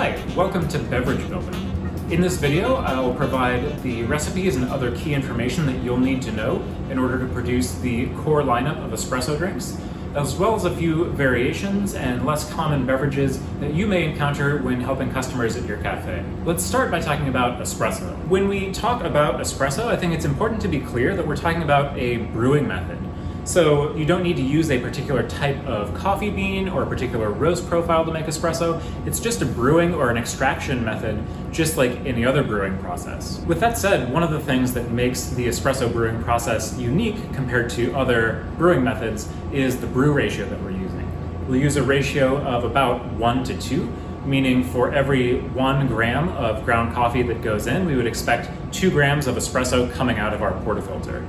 Hi, welcome to Beverage Building. In this video, I will provide the recipes and other key information that you'll need to know in order to produce the core lineup of espresso drinks, as well as a few variations and less common beverages that you may encounter when helping customers at your cafe. Let's start by talking about espresso. When we talk about espresso, I think it's important to be clear that we're talking about a brewing method. So you don't need to use a particular type of coffee bean or a particular roast profile to make espresso. It's just a brewing or an extraction method, just like any other brewing process. With that said, one of the things that makes the espresso brewing process unique compared to other brewing methods is the brew ratio that we're using. We'll use a ratio of about 1 to 2, meaning for every 1 gram of ground coffee that goes in, we would expect 2 grams of espresso coming out of our portafilter.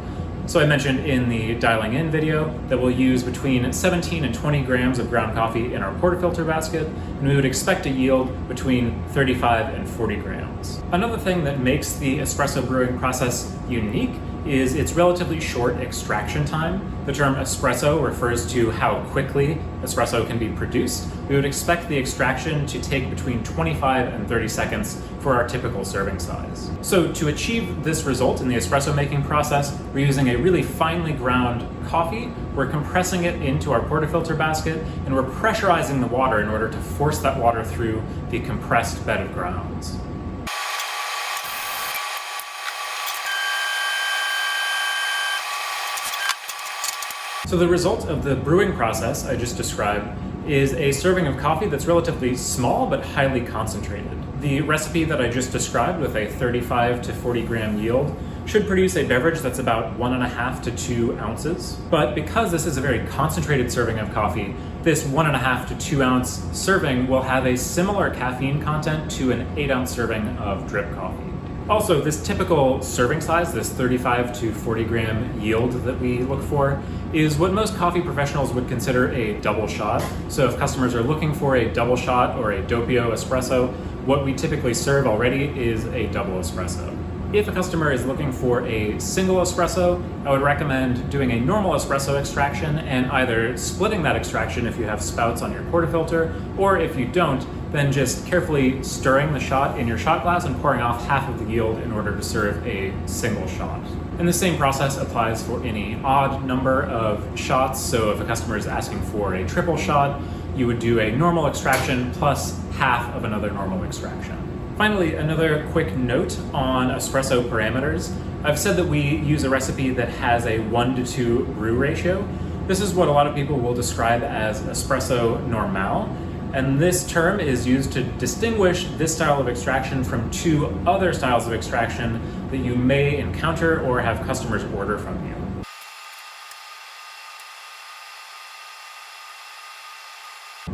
So I mentioned in the dialing in video that we'll use between 17 and 20 grams of ground coffee in our portafilter basket, and we would expect to yield between 35 and 40 grams. Another thing that makes the espresso brewing process unique is its relatively short extraction time. The term espresso refers to how quickly espresso can be produced. We would expect the extraction to take between 25 and 30 seconds for our typical serving size. So to achieve this result in the espresso making process, we're using a really finely ground coffee, we're compressing it into our portafilter basket, and we're pressurizing the water in order to force that water through the compressed bed of grounds. So the result of the brewing process I just described is a serving of coffee that's relatively small but highly concentrated. The recipe that I just described with a 35 to 40 gram yield should produce a beverage that's about 1.5 to 2 ounces. But because this is a very concentrated serving of coffee, this 1.5 to 2 ounce serving will have a similar caffeine content to an 8 ounce serving of drip coffee. Also, this typical serving size, this 35 to 40 gram yield that we look for, is what most coffee professionals would consider a double shot. So if customers are looking for a double shot or a doppio espresso, what we typically serve already is a double espresso. If a customer is looking for a single espresso, I would recommend doing a normal espresso extraction and either splitting that extraction if you have spouts on your portafilter, or if you don't, then just carefully stirring the shot in your shot glass and pouring off half of the yield in order to serve a single shot. And the same process applies for any odd number of shots. So if a customer is asking for a triple shot, you would do a normal extraction plus half of another normal extraction. Finally, another quick note on espresso parameters. I've said that we use a recipe that has a 1 to 2 brew ratio. This is what a lot of people will describe as espresso normal. And this term is used to distinguish this style of extraction from 2 other styles of extraction that you may encounter or have customers order from you.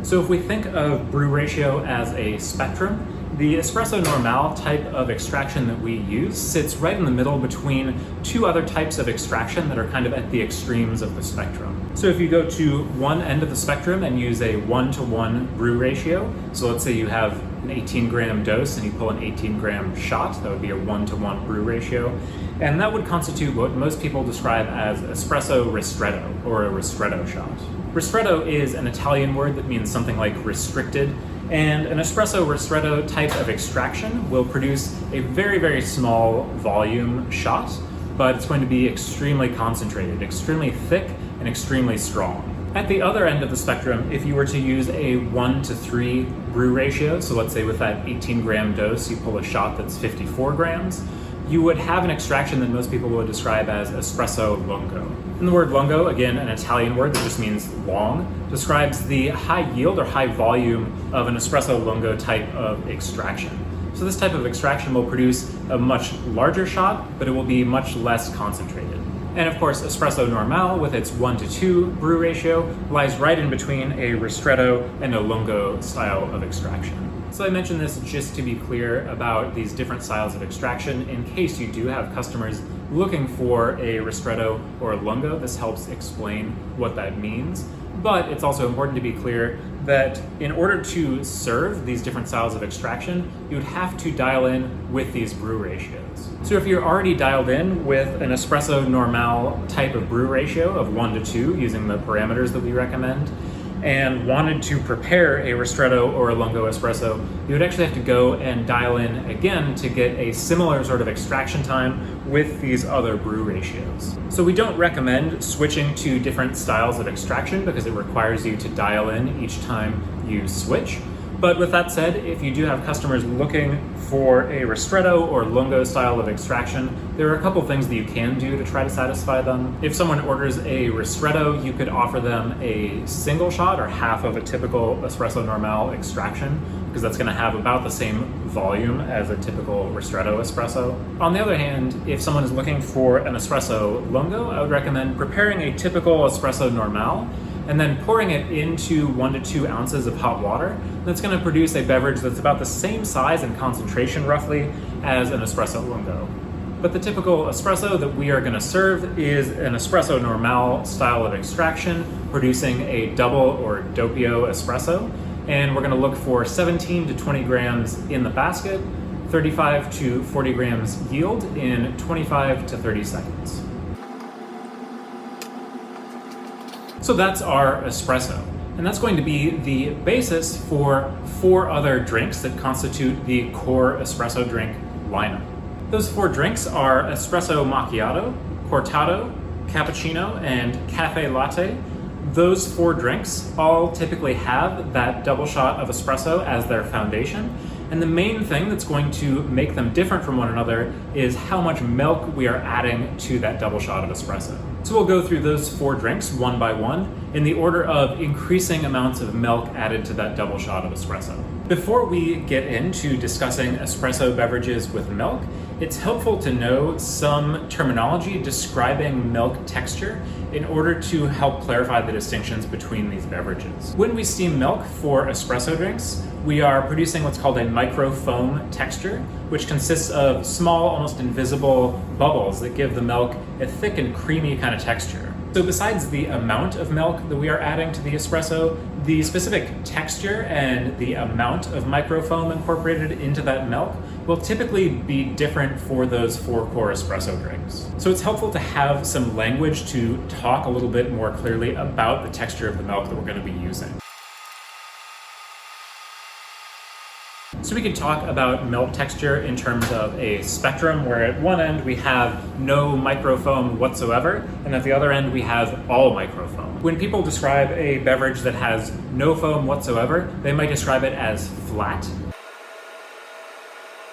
So if we think of brew ratio as a spectrum, the espresso normal type of extraction that we use sits right in the middle between 2 other types of extraction that are kind of at the extremes of the spectrum. So if you go to one end of the spectrum and use a 1-to-1 brew ratio, so let's say you have an 18 gram dose and you pull an 18 gram shot, that would be a 1-to-1 brew ratio. And that would constitute what most people describe as espresso ristretto, or a ristretto shot. Ristretto is an Italian word that means something like restricted, and an espresso ristretto type of extraction will produce a very, very small volume shot, but it's going to be extremely concentrated, extremely thick, and extremely strong. At the other end of the spectrum, if you were to use a 1 to 3 brew ratio, so let's say with that 18 gram dose, you pull a shot that's 54 grams, you would have an extraction that most people would describe as espresso lungo. And the word lungo, again, an Italian word that just means long, describes the high yield or high volume of an espresso lungo type of extraction. So this type of extraction will produce a much larger shot, but it will be much less concentrated. And of course, espresso normal, with its 1 to 2 brew ratio, lies right in between a ristretto and a lungo style of extraction. So I mentioned this just to be clear about these different styles of extraction in case you do have customers looking for a ristretto or a lungo. This helps explain what that means. But it's also important to be clear that in order to serve these different styles of extraction, you would have to dial in with these brew ratios. So if you're already dialed in with an espresso normal type of brew ratio of 1 to 2 using the parameters that we recommend, and wanted to prepare a ristretto or a lungo espresso, you would actually have to go and dial in again to get a similar sort of extraction time with these other brew ratios. So we don't recommend switching to different styles of extraction because it requires you to dial in each time you switch. But with that said, if you do have customers looking for a ristretto or lungo style of extraction, there are a couple things that you can do to try to satisfy them. If someone orders a ristretto, you could offer them a single shot or half of a typical espresso normal extraction, because that's going to have about the same volume as a typical ristretto espresso. On the other hand, if someone is looking for an espresso lungo, I would recommend preparing a typical espresso normal and then pouring it into 1 to 2 ounces of hot water. That's going to produce a beverage that's about the same size and concentration roughly as an espresso lungo. But the typical espresso that we are going to serve is an espresso normal style of extraction, producing a double or doppio espresso. And we're going to look for 17 to 20 grams in the basket, 35 to 40 grams yield in 25 to 30 seconds. So that's our espresso, and that's going to be the basis for 4 other drinks that constitute the core espresso drink lineup. Those 4 drinks are espresso macchiato, cortado, cappuccino, and cafe latte. Those 4 drinks all typically have that double shot of espresso as their foundation. And the main thing that's going to make them different from one another is how much milk we are adding to that double shot of espresso. So we'll go through those 4 drinks one by one in the order of increasing amounts of milk added to that double shot of espresso. Before we get into discussing espresso beverages with milk, it's helpful to know some terminology describing milk texture in order to help clarify the distinctions between these beverages. When we steam milk for espresso drinks, we are producing what's called a microfoam texture, which consists of small, almost invisible bubbles that give the milk a thick and creamy kind of texture. So besides the amount of milk that we are adding to the espresso, the specific texture and the amount of microfoam incorporated into that milk will typically be different for those 4 core espresso drinks. So it's helpful to have some language to talk a little bit more clearly about the texture of the milk that we're going to be using. So we could talk about milk texture in terms of a spectrum where at one end we have no microfoam whatsoever, and at the other end we have all microfoam. When people describe a beverage that has no foam whatsoever, they might describe it as flat.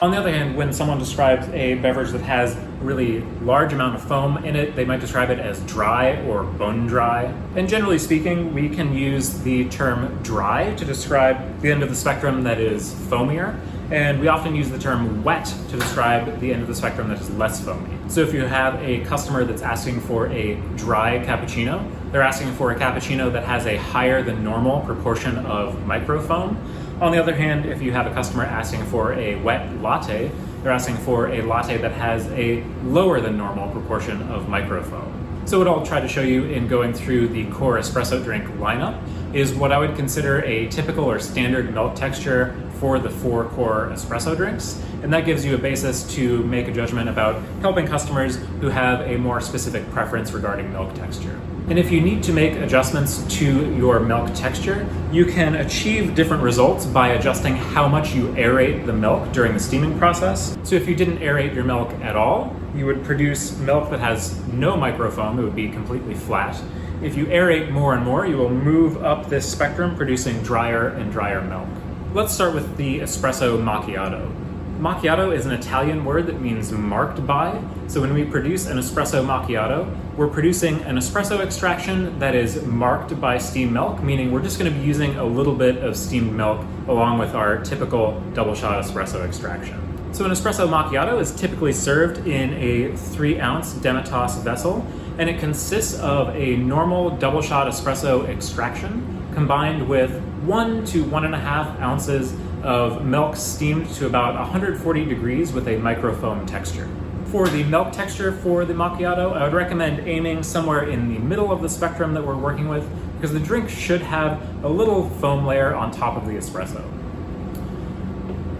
On the other hand, when someone describes a beverage that has a really large amount of foam in it, they might describe it as dry or bone dry. And generally speaking, we can use the term dry to describe the end of the spectrum that is foamier, and we often use the term wet to describe the end of the spectrum that is less foamy. So if you have a customer that's asking for a dry cappuccino, they're asking for a cappuccino that has a higher than normal proportion of microfoam. On the other hand, if you have a customer asking for a wet latte, they're asking for a latte that has a lower than normal proportion of microfoam. So what I'll try to show you in going through the core espresso drink lineup is what I would consider a typical or standard milk texture for the 4 core espresso drinks. And that gives you a basis to make a judgment about helping customers who have a more specific preference regarding milk texture. And if you need to make adjustments to your milk texture, you can achieve different results by adjusting how much you aerate the milk during the steaming process. So if you didn't aerate your milk at all, you would produce milk that has no microfoam. It would be completely flat. If you aerate more and more, you will move up this spectrum, producing drier and drier milk. Let's start with the espresso macchiato. Macchiato is an Italian word that means marked by. So when we produce an espresso macchiato, we're producing an espresso extraction that is marked by steamed milk, meaning we're just going to be using a little bit of steamed milk along with our typical double shot espresso extraction. So an espresso macchiato is typically served in a 3-ounce demitasse vessel, and it consists of a normal double shot espresso extraction combined with 1 to 1.5 ounces of milk steamed to about 140 degrees with a microfoam texture. For the milk texture for the macchiato, I would recommend aiming somewhere in the middle of the spectrum that we're working with, because the drink should have a little foam layer on top of the espresso.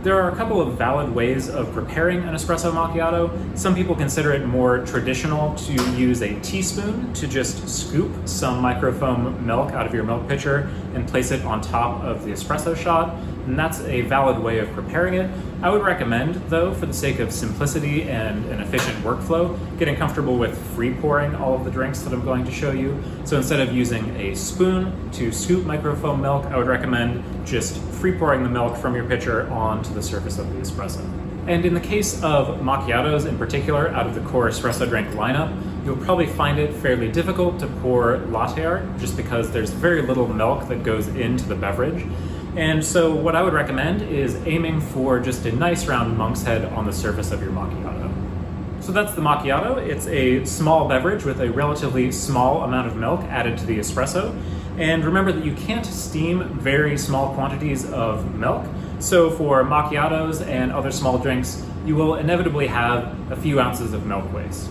There are a couple of valid ways of preparing an espresso macchiato. Some people consider it more traditional to use a teaspoon to just scoop some microfoam milk out of your milk pitcher and place it on top of the espresso shot, and that's a valid way of preparing it. I would recommend, though, for the sake of simplicity and an efficient workflow, getting comfortable with free pouring all of the drinks that I'm going to show you. So instead of using a spoon to scoop microfoam milk, I would recommend just free pouring the milk from your pitcher onto the surface of the espresso. And in the case of macchiatos in particular, out of the core espresso drink lineup, you'll probably find it fairly difficult to pour latte art just because there's very little milk that goes into the beverage. And so what I would recommend is aiming for just a nice round monk's head on the surface of your macchiato. So that's the macchiato. It's a small beverage with a relatively small amount of milk added to the espresso. And remember that you can't steam very small quantities of milk. So for macchiatos and other small drinks, you will inevitably have a few ounces of milk waste.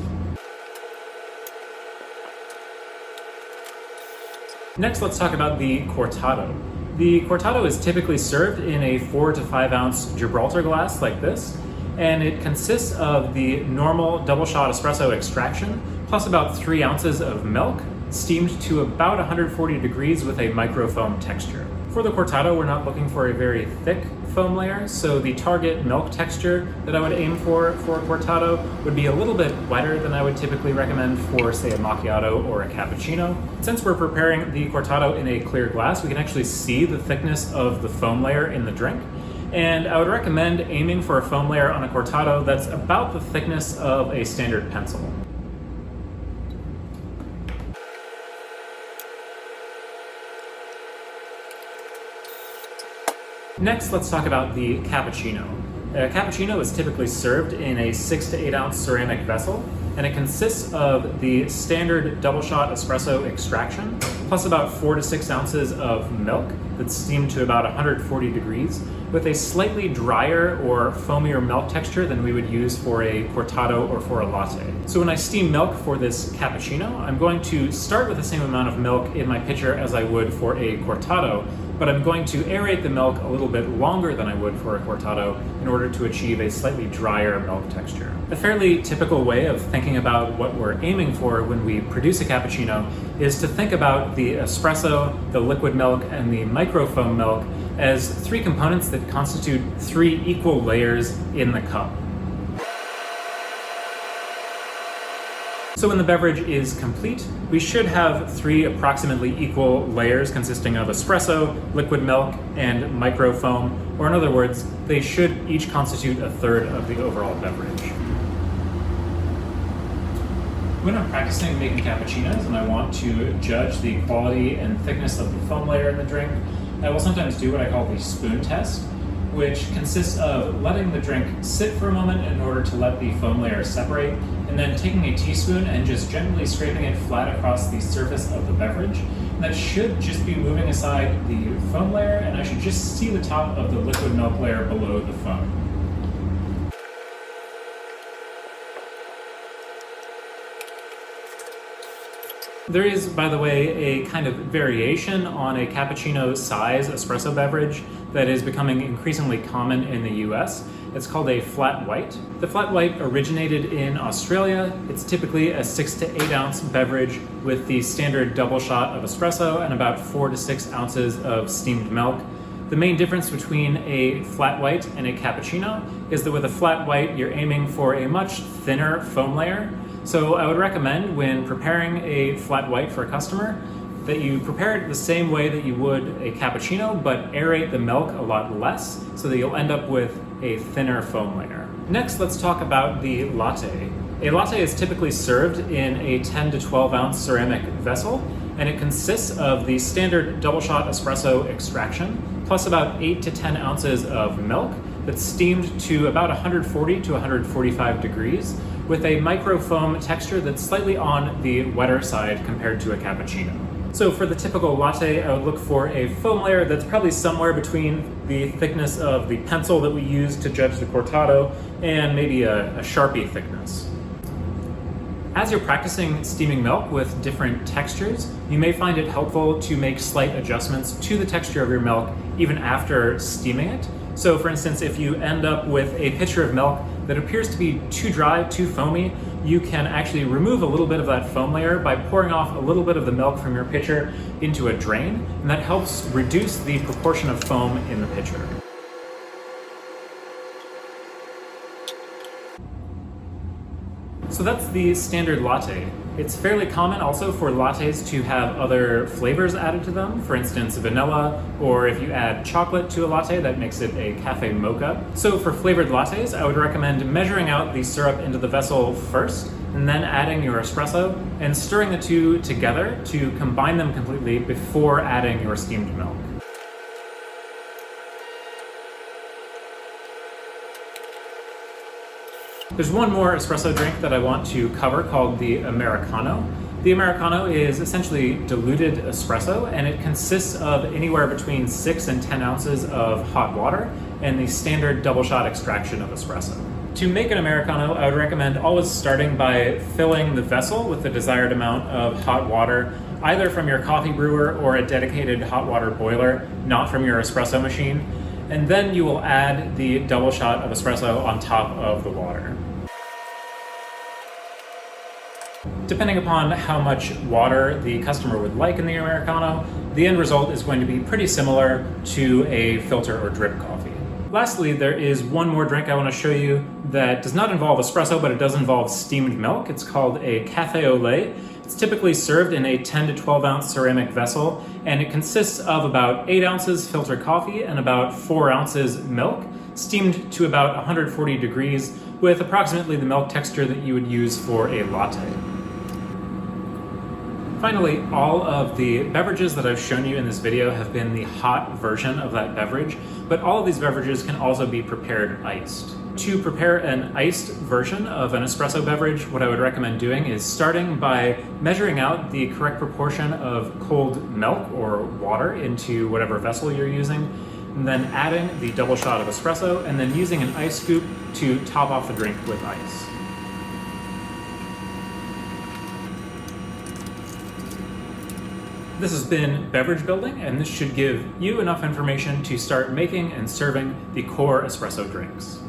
Next, let's talk about the cortado. The cortado is typically served in a 4 to 5 ounce Gibraltar glass like this, and it consists of the normal double shot espresso extraction plus about 3 ounces of milk steamed to about 140 degrees with a microfoam texture. For the cortado, we're not looking for a very thick foam layer, so the target milk texture that I would aim for a cortado would be a little bit wetter than I would typically recommend for, say, a macchiato or a cappuccino. Since we're preparing the cortado in a clear glass, we can actually see the thickness of the foam layer in the drink. And I would recommend aiming for a foam layer on a cortado that's about the thickness of a standard pencil. Next, let's talk about the cappuccino. A cappuccino is typically served in a 6 to 8 ounce ceramic vessel, and it consists of the standard double shot espresso extraction, plus about 4 to 6 ounces of milk that's steamed to about 140 degrees, with a slightly drier or foamier milk texture than we would use for a cortado or for a latte. So when I steam milk for this cappuccino, I'm going to start with the same amount of milk in my pitcher as I would for a cortado, but I'm going to aerate the milk a little bit longer than I would for a cortado in order to achieve a slightly drier milk texture. A fairly typical way of thinking about what we're aiming for when we produce a cappuccino is to think about the espresso, the liquid milk, and the microfoam milk as 3 components that constitute 3 equal layers in the cup. So when the beverage is complete, we should have 3 approximately equal layers consisting of espresso, liquid milk, and microfoam, or in other words, they should each constitute a third of the overall beverage. When I'm practicing making cappuccinos and I want to judge the quality and thickness of the foam layer in the drink, I will sometimes do what I call the spoon test, which consists of letting the drink sit for a moment in order to let the foam layer separate, and then taking a teaspoon and just gently scraping it flat across the surface of the beverage. And that should just be moving aside the foam layer, and I should just see the top of the liquid milk layer below the foam. There is, by the way, a kind of variation on a cappuccino size espresso beverage that is becoming increasingly common in the US. It's called a flat white. The flat white originated in Australia. It's typically a 6 to 8 ounce beverage with the standard double shot of espresso and about 4 to 6 ounces of steamed milk. The main difference between a flat white and a cappuccino is that with a flat white, you're aiming for a much thinner foam layer. So I would recommend when preparing a flat white for a customer that you prepare it the same way that you would a cappuccino, but aerate the milk a lot less so that you'll end up with a thinner foam layer. Next, let's talk about the latte. A latte is typically served in a 10 to 12 ounce ceramic vessel, and it consists of the standard double shot espresso extraction, plus about 8 to 10 ounces of milk that's steamed to about 140 to 145 degrees with a microfoam texture that's slightly on the wetter side compared to a cappuccino. So for the typical latte, I would look for a foam layer that's probably somewhere between the thickness of the pencil that we use to judge the cortado and maybe a Sharpie thickness. As you're practicing steaming milk with different textures, you may find it helpful to make slight adjustments to the texture of your milk even after steaming it. So for instance, if you end up with a pitcher of milk that appears to be too dry, too foamy, you can actually remove a little bit of that foam layer by pouring off a little bit of the milk from your pitcher into a drain, and that helps reduce the proportion of foam in the pitcher. So that's the standard latte. It's fairly common also for lattes to have other flavors added to them, for instance vanilla, or if you add chocolate to a latte, that makes it a cafe mocha. So for flavored lattes, I would recommend measuring out the syrup into the vessel first, and then adding your espresso, and stirring the two together to combine them completely before adding your steamed milk. There's one more espresso drink that I want to cover called the americano. The americano is essentially diluted espresso, and it consists of anywhere between 6 and 10 ounces of hot water and the standard double shot extraction of espresso. To make an americano, I would recommend always starting by filling the vessel with the desired amount of hot water, either from your coffee brewer or a dedicated hot water boiler, not from your espresso machine. And then you will add the double shot of espresso on top of the water. Depending upon how much water the customer would like in the americano, the end result is going to be pretty similar to a filter or drip coffee. Lastly, there is one more drink I want to show you that does not involve espresso, but it does involve steamed milk. It's called a café au lait. It's typically served in a 10 to 12 ounce ceramic vessel, and it consists of about 8 ounces filtered coffee and about 4 ounces milk, steamed to about 140 degrees with approximately the milk texture that you would use for a latte. Finally, all of the beverages that I've shown you in this video have been the hot version of that beverage, but all of these beverages can also be prepared iced. To prepare an iced version of an espresso beverage, what I would recommend doing is starting by measuring out the correct proportion of cold milk or water into whatever vessel you're using, and then adding the double shot of espresso, and then using an ice scoop to top off the drink with ice. This has been Beverage Building, and this should give you enough information to start making and serving the core espresso drinks.